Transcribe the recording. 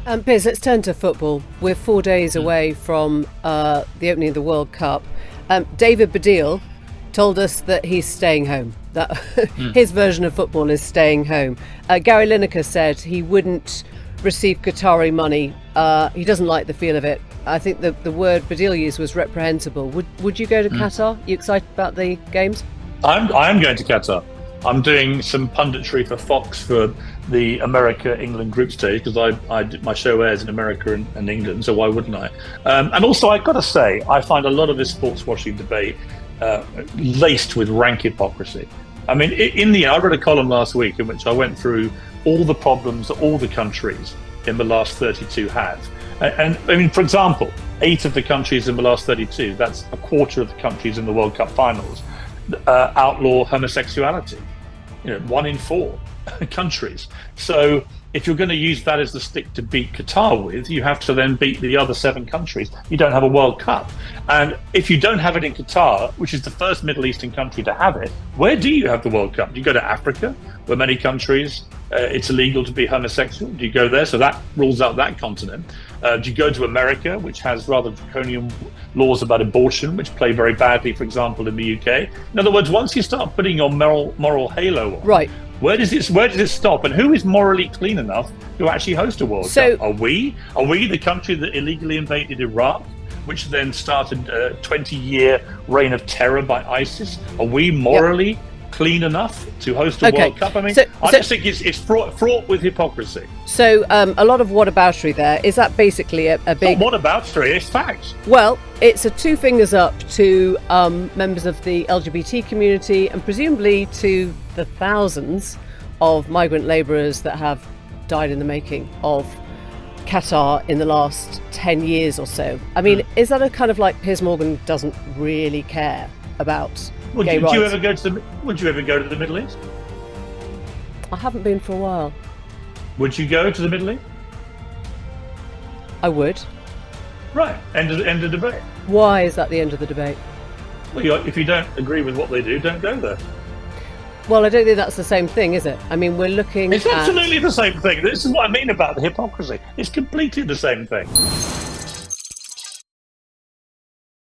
Piers, let's turn to football. We're 4 days away from the opening of the World Cup. David Baddiel told us that he's staying home, that his version of football is staying home. Gary Lineker said he wouldn't receive Qatari money. He doesn't like the feel of it. I think the word Baddiel used was reprehensible. Would you go to Qatar? You excited about the games? I am going to Qatar. I'm doing some punditry for Fox for the America-England group stage because my show airs in America and England, so why wouldn't I? And also, I've got to say, I find a lot of this sports washing debate laced with rank hypocrisy. I mean, I read a column last week in which I went through all the problems that all the countries in the last 32 have. And I mean, for example, 8 of the countries in the last 32, that's a quarter of the countries in the World Cup finals, outlaw homosexuality. 1 in 4 countries. So if you're going to use that as the stick to beat Qatar with, you have to then beat the other 7 countries. You don't have a World Cup. And if you don't have it in Qatar, which is the first Middle Eastern country to have it, where do you have the World Cup? Do you go to Africa, where many countries it's illegal to be homosexual? Do you go there? So that rules out that continent. Do you go to America, which has rather draconian laws about abortion, which play very badly, for example, in the UK? In other words, once you start putting your moral halo on, right, where does it stop? And who is morally clean enough to actually host a World Cup? Are we the country that illegally invaded Iraq, which then started a 20-year reign of terror by ISIS? Are we morally clean enough to host a World Cup? I mean, I just think it's fraught with hypocrisy. So a lot of whataboutery there. Is that basically a big... Not whataboutery, it's facts. Well, it's a 2 fingers up to members of the LGBT community and presumably to the thousands of migrant labourers that have died in the making of Qatar in the last 10 years or so. I mean, is that a kind of like Piers Morgan doesn't really care about gay rights? Would you ever go to the Middle East? I haven't been for a while. Would you go to the Middle East? I would. Right, end of debate. Why is that the end of the debate? Well, if you don't agree with what they do, don't go there. Well, I don't think that's the same thing, is it? I mean, we're looking It's absolutely the same thing. This is what I mean about the hypocrisy. It's completely the same thing.